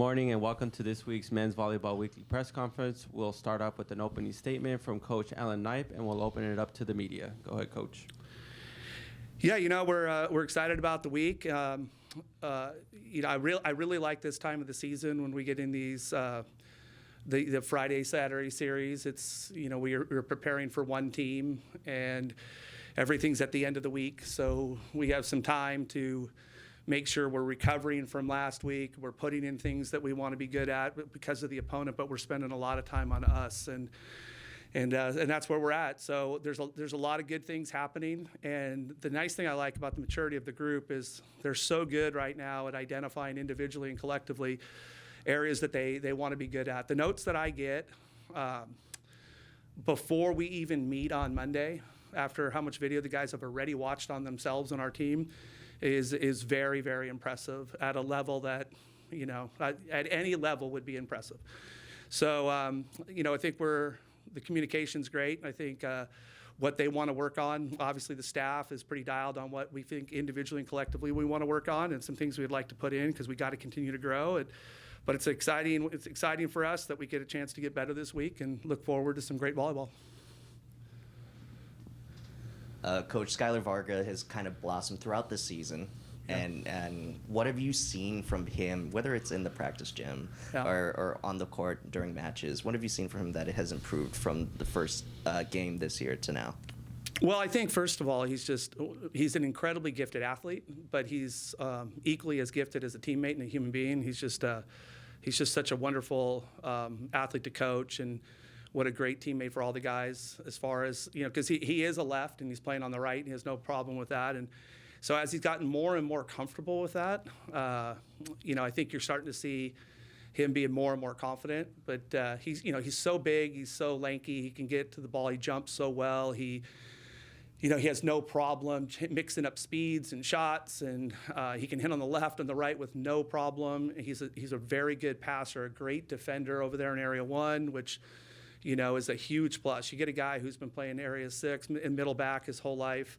morning and welcome to this week's Men's Volleyball Weekly Press Conference. We'll start off with an opening statement from Coach Alan Knipe, and we'll open it up to the media. Go ahead, Coach. Yeah, we're excited about the week. I really like this time of the season when we get in these the Friday Saturday series. It's we're preparing for one team and everything's at the end of the week, so we have some time to make sure we're recovering from last week. We're putting in things that we want to be good at because of the opponent, but we're spending a lot of time on us, and that's where we're at. So there's a lot of good things happening, and the nice thing I like about the maturity of the group is they're so good right now at identifying individually and collectively areas that they want to be good at. The notes that I get before we even meet on Monday, after how much video the guys have already watched on themselves and our team, is very, very impressive at a level that, at any level would be impressive. So, I think the communication's great. I think what they want to work on, obviously the staff is pretty dialed on what we think individually and collectively we want to work on, and some things we'd like to put in because we got to continue to grow. But it's exciting. It's exciting for us that we get a chance to get better this week and look forward to some great volleyball. Coach Skylar Varga has kind of blossomed throughout the season. Yeah. And what have you seen from him, whether it's in the practice gym or on the court during matches? What have you seen from him that it has improved from the first game this year to now? Well, I think, first of all, he's an incredibly gifted athlete, but he's equally as gifted as a teammate and a human being. He's just such a wonderful athlete to coach, and what a great teammate for all the guys, as far as, because he is a left and he's playing on the right and he has no problem with that. And so as he's gotten more and more comfortable with that, I think you're starting to see him being more and more confident. But he's so big, he's so lanky, he can get to the ball, he jumps so well, he has no problem mixing up speeds and shots, and he can hit on the left and the right with no problem. He's a very good passer, a great defender over there in Area 1, which is a huge plus. You get a guy who's been playing Area 6 and middle back his whole life,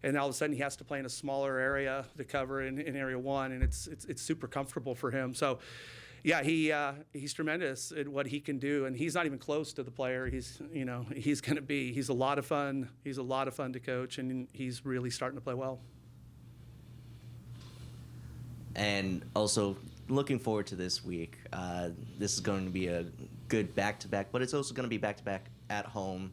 and all of a sudden he has to play in a smaller area to cover in Area 1, and it's super comfortable for him. So, yeah, he's tremendous at what he can do, and he's not even close to the player he's going to be. He's a lot of fun. He's a lot of fun to coach, and he's really starting to play well. And also, looking forward to this week. This is going to be a good back-to-back, but it's also going to be back-to-back at home.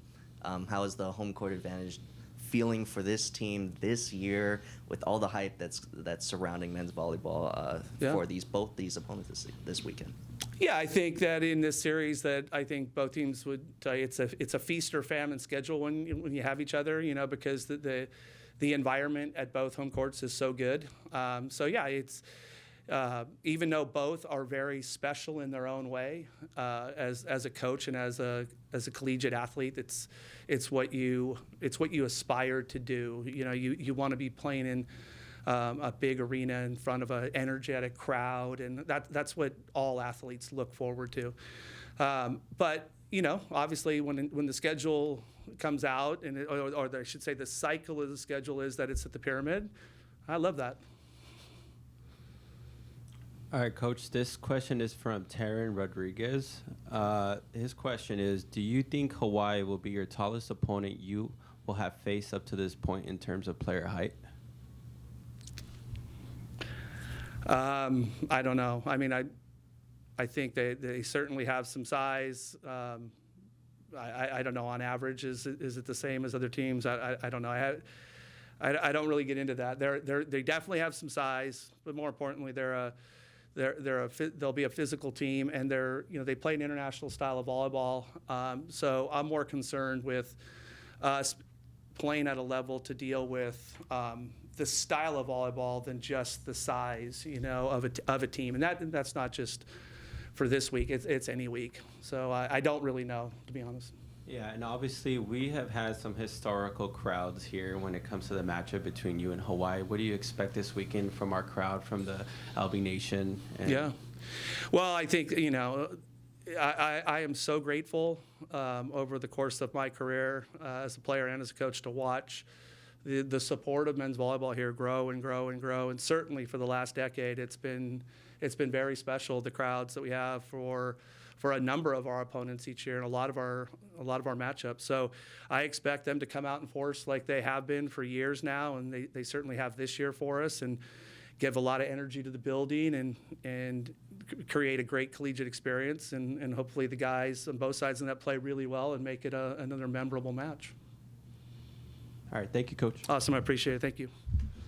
How is the home court advantage feeling for this team this year with all the hype that's surrounding men's volleyball for both these opponents this weekend? Yeah, I think that in this series, that I think both teams would tell you it's a feast or famine schedule when you have each other, because the environment at both home courts is so good. It's. Even though both are very special in their own way, as a coach and as a collegiate athlete, it's what you aspire to do. You want to be playing in a big arena in front of an energetic crowd, and that's what all athletes look forward to. But obviously, when the schedule comes out, or I should say, the cycle of the schedule is that it's at the Pyramid. I love that. All right, Coach, this question is from Taryn Rodriguez. His question is, do you think Hawaii will be your tallest opponent you will have faced up to this point in terms of player height? I don't know. I mean, I think they certainly have some size. I don't know, on average, is it the same as other teams? I don't know. I don't really get into that. They definitely have some size, but more importantly, they'll be a physical team, and they play an international style of volleyball. So I'm more concerned with us playing at a level to deal with the style of volleyball than just the size, of a team. And that's not just for this week. It's any week. So I don't really know, to be honest. Yeah, and obviously we have had some historical crowds here when it comes to the matchup between you and Hawaii. What do you expect this weekend from our crowd, from the Albie Nation? Yeah. Well, I think, I am so grateful over the course of my career as a player and as a coach to watch the support of men's volleyball here grow and grow and grow. And certainly for the last decade, it's been it's been very special, the crowds that we have for a number of our opponents each year and a lot of our matchups. So I expect them to come out and force like they have been for years now, and they certainly have this year for us, and give a lot of energy to the building and create a great collegiate experience, and hopefully the guys on both sides of that play really well and make it another memorable match. All right, thank you, Coach. Awesome, I appreciate it. Thank you.